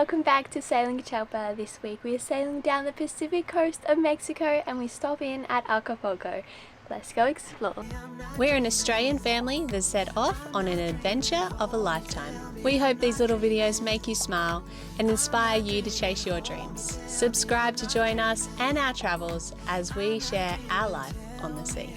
welcome back to Sailing Catalpa. This week we are sailing down the Pacific coast of Mexico and we stop in at Acapulco. Let's go explore. We're an Australian family that set off on an adventure of a lifetime. We hope these little videos make you smile and inspire you to chase your dreams. Subscribe to join us and our travels as we share our life on the sea.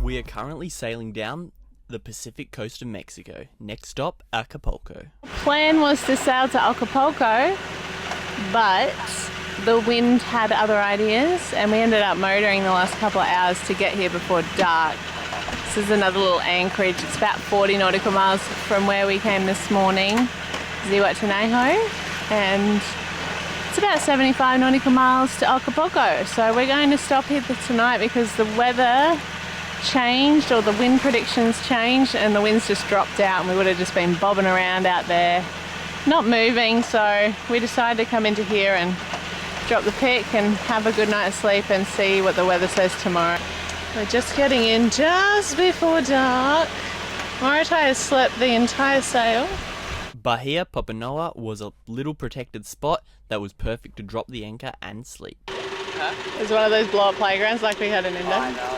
We are currently sailing down the Pacific coast of Mexico. Next stop, Acapulco. Plan was to sail to Acapulco, but the wind had other ideas and we ended up motoring the last couple of hours to get here before dark. This is another little anchorage. It's about 40 nautical miles from where we came this morning, Zihuatanejo, and it's about 75 nautical miles to Acapulco. So we're going to stop here tonight because the weather changed, or the wind predictions changed, and the winds just dropped out and we would have just been bobbing around out there not moving. So we decided to come into here and drop the pick and have a good night's sleep and see what the weather says tomorrow. We're just getting in just before dark. Morotai has slept the entire sail. Bahia Popenoa was a little protected spot that was perfect to drop the anchor and sleep. It's one of those blow-up playgrounds like we had in India. I know.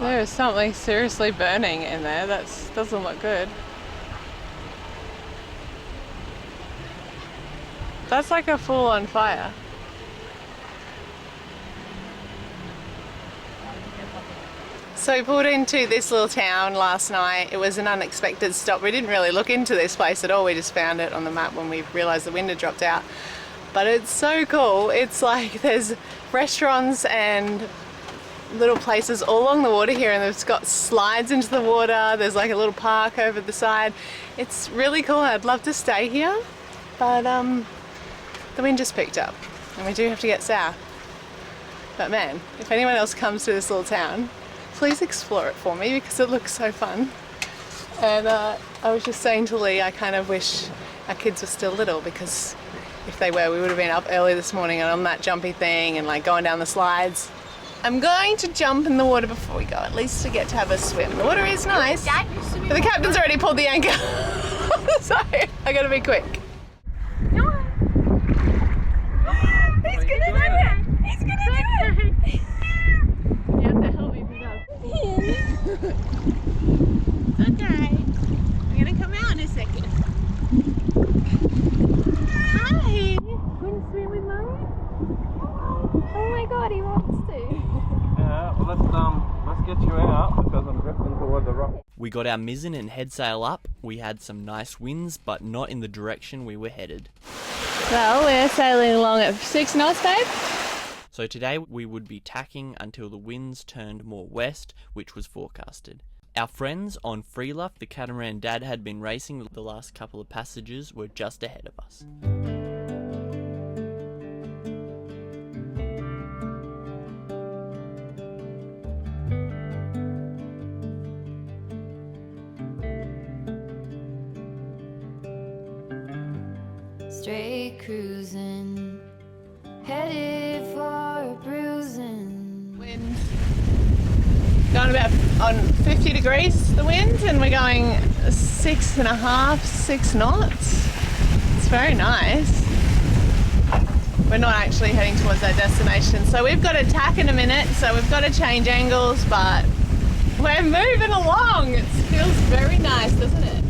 There is something seriously burning in there. That doesn't look good. That's like a full-on fire. So we pulled into this little town last night. It was an unexpected stop. We didn't really look into this place at all. We just found it on the map when we realised the wind had dropped out. But it's so cool. It's like there's restaurants and little places all along the water here, and it's got slides into the water. There's like a little park over the side. It's really cool. I'd love to stay here, but the wind just picked up and we do have to get south. But man, if anyone else comes to this little town, please explore it for me because it looks so fun. And I was just saying to Lee, I kind of wish our kids were still little, because if they were, we would have been up early this morning and on that jumpy thing and like going down the slides. I'm going to jump in the water before we go, at least to get to have a swim. The water is nice, but the captain's already pulled the anchor. So I gotta be quick. No. He's gonna do it! He's gonna do it! You have to help me pick up. It's okay. I'm gonna come out in a second. Hi! Wanna swim with Mommy? Oh my god, he wants to. Yeah, well let's get you out because I'm drifting towards the rock. We got our mizzen and head sail up. We had some nice winds, but not in the direction we were headed. Well, we're sailing along at 6 knots, babe. So today we would be tacking until the winds turned more west, which was forecasted. Our friends on Freeluff, the catamaran Dad had been racing the last couple of passages, were just ahead of us. Straight cruising, headed for a bruising. Wind going about on 50 degrees, the wind, and we're going 6.5, 6 knots. It's very nice. We're not actually heading towards our destination, so we've got to tack in a minute, so we've got to change angles, but we're moving along. It feels very nice, doesn't it?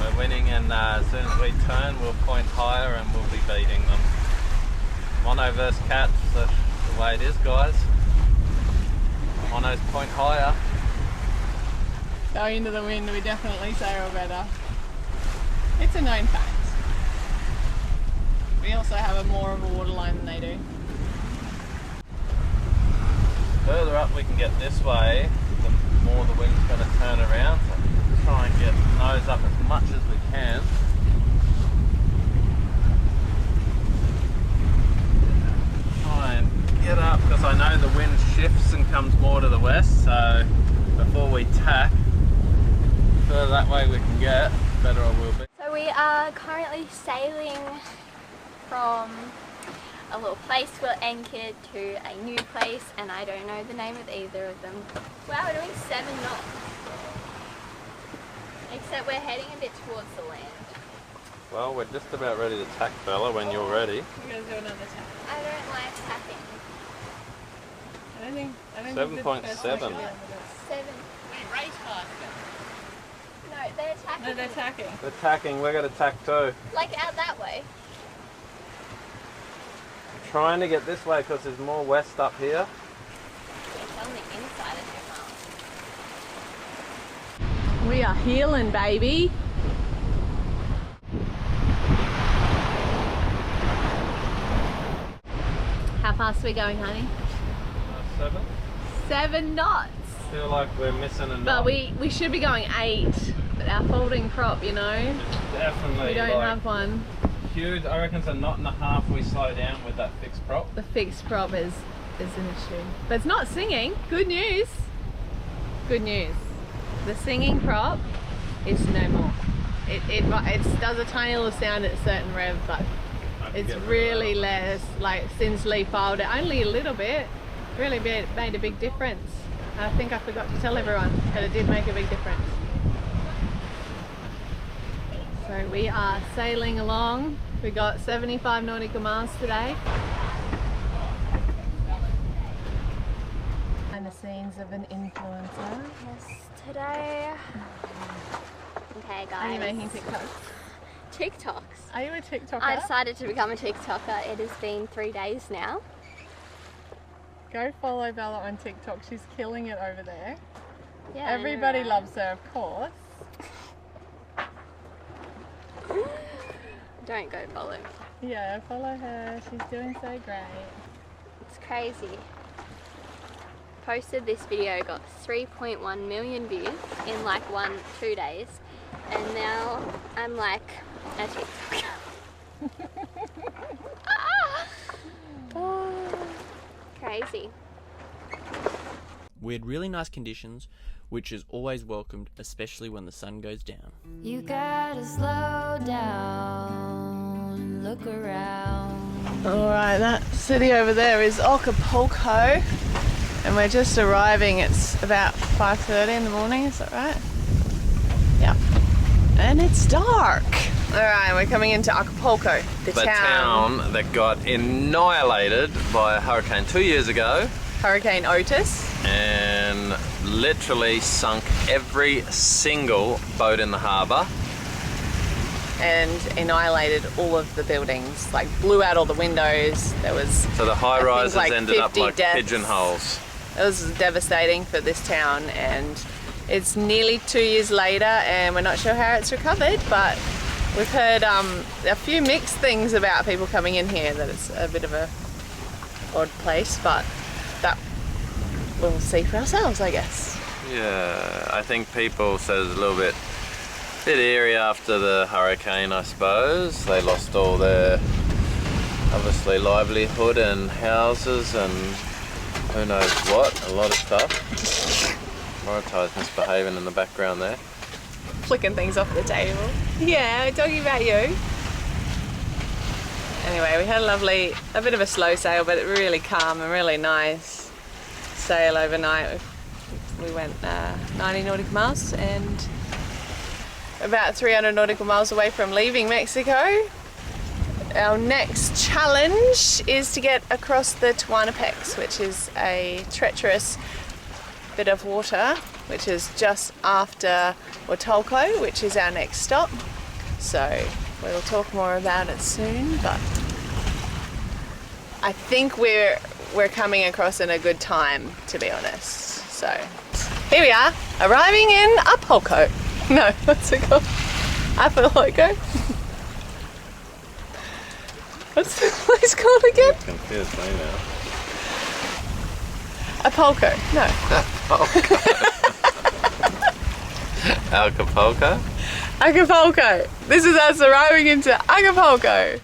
We're winning, and as soon as we turn we'll point higher and we'll be beating them. Mono versus cats, that's the way it is, guys. Monos point higher. Going into the wind, we definitely sail better. It's a known fact. We also have more of a waterline than they do. Further up we can get this way, the more the wind's going to turn around. So try and get nose up as much as we can. Try and get up, because I know the wind shifts and comes more to the west, so before we tack, further that way we can get, better I will be. So we are currently sailing from a little place. We're anchored to a new place and I don't know the name of either of them. Wow, we're doing 7 knots. Except we're heading a bit towards the land. Well, we're just about ready to tack, fella, when you're ready. We're going to do another tack. I don't like tacking. I don't think 7.7. 7. Wait, race faster. No, they're tacking. No, they're tacking. We're tacking, we're going to tack too. Like out that way. Trying to get this way because there's more west up here. It's on the inside of your mouth. We are healing, baby. How fast are we going, honey? 7. 7 knots. Feel like we're missing a knot. But we should be going 8. But our folding prop, you know, It's definitely we don't like have one. huge. I reckon it's a knot and a half we slow down with that fixed prop. The fixed prop is an issue. But it's not singing. Good news. Good news. The singing prop is no more. It does a tiny little sound at a certain rev, but it's really less. Like since Lee filed it, only a little bit. Really made a big difference. I think I forgot to tell everyone, but it did make a big difference. So we are sailing along. We got 75 nautical miles today. And the scenes of an influencer. Yes, today. Okay, guys. Are you making TikToks? TikToks. Are you a TikToker? I decided to become a TikToker. It has been 3 days now. Go follow Bella on TikTok. She's killing it over there. Yeah. Everybody loves her, of course. Don't go follow. Yeah, follow her. She's doing so great. It's crazy. Posted this video, got 3.1 million views in like 2 days, and now I'm like a TikToker. Crazy. We had really nice conditions, which is always welcomed, especially when the sun goes down. You gotta slow down, look around. Alright, that city over there is Acapulco, and we're just arriving. It's about 5:30 in the morning, is that right? Yeah. And it's dark. Alright, we're coming into Acapulco, the town that got annihilated by a hurricane 2 years ago Hurricane Otis. and literally sunk every single boat in the harbour. And annihilated all of the buildings, like blew out all the windows. There was So the high rises like ended up 50 like deaths. pigeonholes. It was devastating for this town, and it's nearly 2 years later and we're not sure how it's recovered, but we've heard a few mixed things about people coming in here, that it's a bit of a odd place, but that we'll see for ourselves, I guess. Yeah, I think people said it was a little bit eerie after the hurricane, I suppose. They lost all their, obviously, livelihood and houses and who knows what, a lot of stuff. Morati's misbehaving in the background there. Flicking things off the table. Yeah, we're talking about you. Anyway, we had a bit of a slow sail, but really calm and really nice sail overnight. We went 90 nautical miles and about 300 nautical miles away from leaving Mexico. Our next challenge is to get across the Tehuantepec, which is a treacherous bit of water, which is just after Huatulco, which is our next stop. So we'll talk more about it soon, but I think we're coming across in a good time, to be honest. So here we are, arriving in Acapulco. No, what's it called? Acapulco? What's the place called again? Confused me now. Acapulco. No. Acapulco? Acapulco. This is us arriving into Acapulco.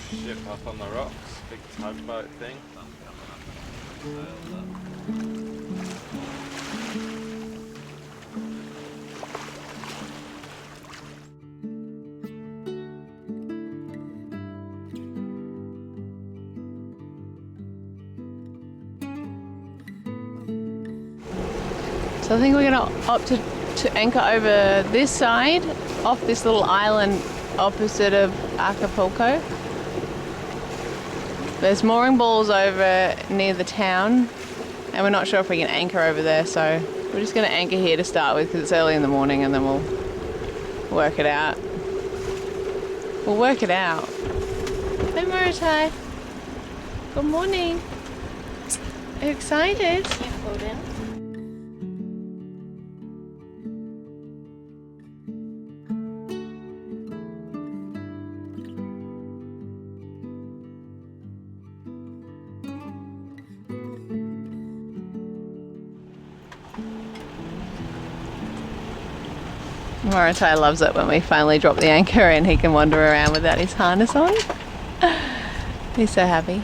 Ship up on the rocks, big tugboat thing. So I think we're going to opt to anchor over this side, off this little island opposite of Acapulco. There's mooring balls over near the town, and we're not sure if we can anchor over there, so we're just going to anchor here to start with because it's early in the morning, and then we'll work it out. We'll work it out. Hey Maritai. Good morning. Are you excited? Yeah, hold in. Maritai loves it when we finally drop the anchor and he can wander around without his harness on. He's so happy.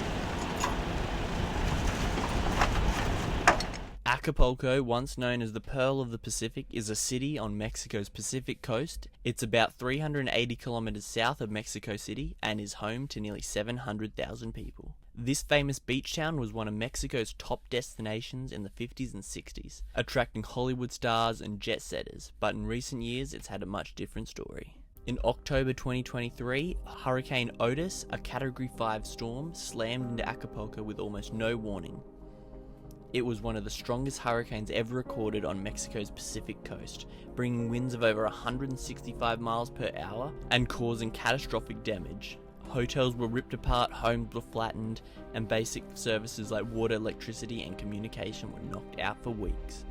Acapulco, once known as the Pearl of the Pacific, is a city on Mexico's Pacific coast. It's about 380 kilometers south of Mexico City and is home to nearly 700,000 people. This famous beach town was one of Mexico's top destinations in the 50s and 60s, attracting Hollywood stars and jet setters, but in recent years it's had a much different story. In October 2023, Hurricane Otis, a Category 5 storm, slammed into Acapulco with almost no warning. It was one of the strongest hurricanes ever recorded on Mexico's Pacific coast, bringing winds of over 165 miles per hour and causing catastrophic damage. Hotels were ripped apart, homes were flattened, and basic services like water, electricity, and communication were knocked out for weeks.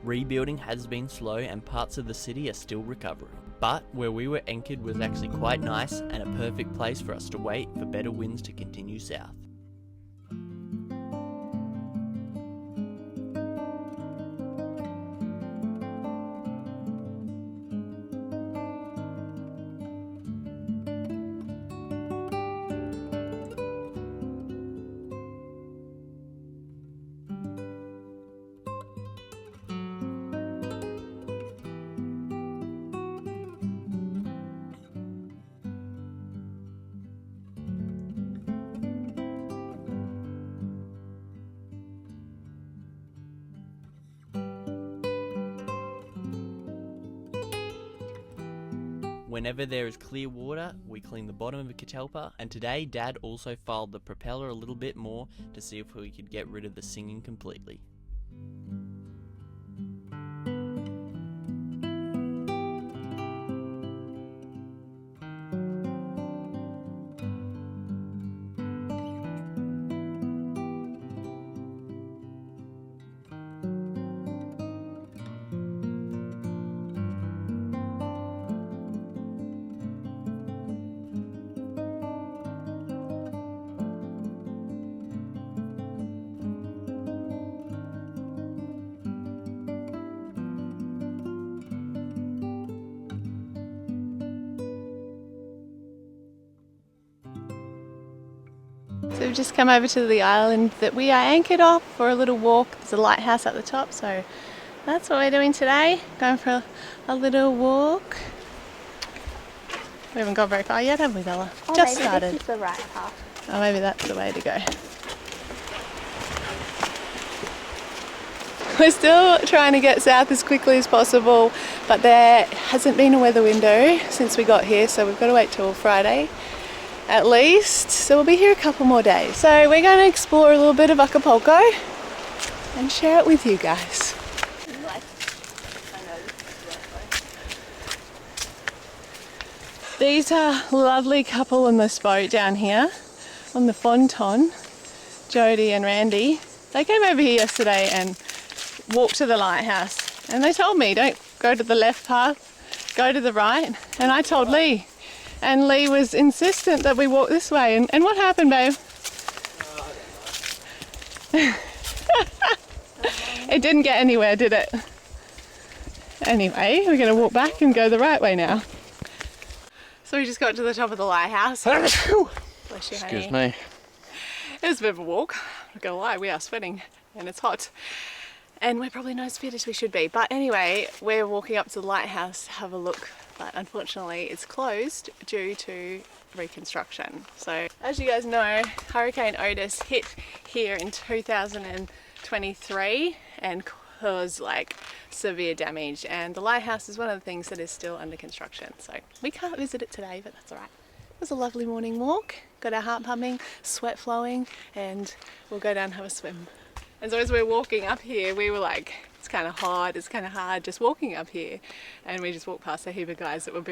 Rebuilding has been slow and parts of the city are still recovering. But where we were anchored was actually quite nice and a perfect place for us to wait for better winds to continue south. Whenever there is clear water, we clean the bottom of a Catalpa, and today Dad also filed the propeller a little bit more to see if we could get rid of the singing completely. So we've just come over to the island that we are anchored off for a little walk. There's a lighthouse at the top, so that's what we're doing today. Going for a little walk. We haven't gone very far yet, have we, Bella? Oh, Just maybe started. this is the right path. Oh, maybe that's the way to go. We're still trying to get south as quickly as possible, but there hasn't been a weather window since we got here, so we've got to wait till Friday at least. So we'll be here a couple more days. So we're going to explore a little bit of Acapulco and share it with you guys. These are a lovely couple on this boat down here on the Fonton, Jody and Randy. They came over here yesterday and walked to the lighthouse, and they told me don't go to the left path, go to the right, and I told Lee, and Lee was insistent that we walk this way. And what happened, babe? It didn't get anywhere, did it? Anyway, we're going to walk back and go the right way now. So we just got to the top of the lighthouse. We're Bless you, Excuse honey. me. It was a bit of a walk. I'm not gonna lie, we are sweating and it's hot. And we're probably not as fit as we should be. But anyway, we're walking up to the lighthouse to have a look. But unfortunately, it's closed due to reconstruction. So as you guys know, Hurricane Otis hit here in 2023 and caused like severe damage. And the lighthouse is one of the things that is still under construction. So we can't visit it today, but that's all right. It was a lovely morning walk. Got our heart pumping, sweat flowing, and we'll go down and have a swim. And so as we're walking up here, we were like, it's kind of hard, it's kind of hard just walking up here. And we just walked past a heap of guys that were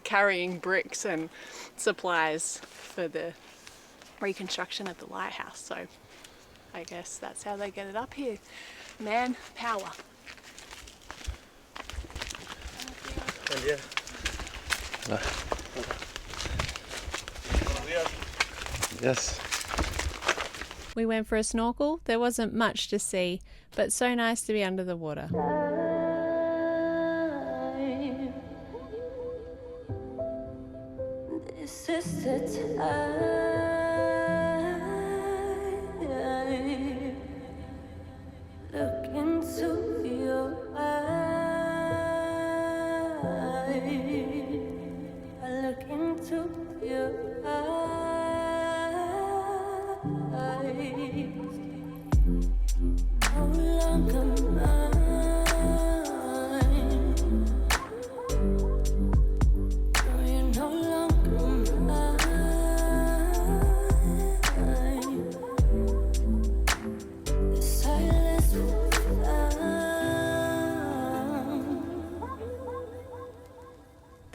carrying bricks and supplies for the reconstruction of the lighthouse. So I guess that's how they get it up here. Man power. Yes. We went for a snorkel. There wasn't much to see, but so nice to be under the water. This is the time. Look into your eyes. I look into your eyes. No longer mine. No, you're no longer mine. The silence will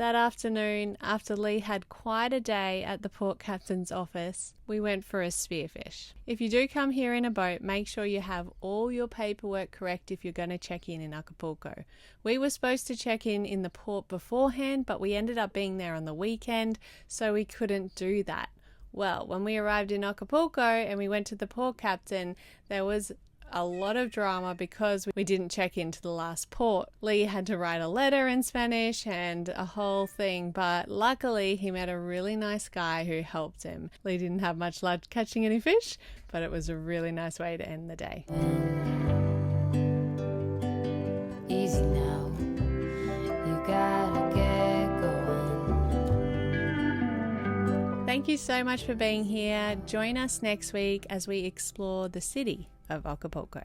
That afternoon, after Lee had quite a day at the port captain's office, we went for a spearfish. If you do come here in a boat, make sure you have all your paperwork correct if you're going to check in Acapulco. We were supposed to check in the port beforehand, but we ended up being there on the weekend, so we couldn't do that. Well, when we arrived in Acapulco and we went to the port captain, there was a lot of drama because we didn't check into the last port. Lee had to write a letter in Spanish and a whole thing, but luckily he met a really nice guy who helped him. Lee didn't have much luck catching any fish, but it was a really nice way to end the day. easy now. You gotta get going. Thank you so much for being here. Join us next week as we explore the city of Acapulco.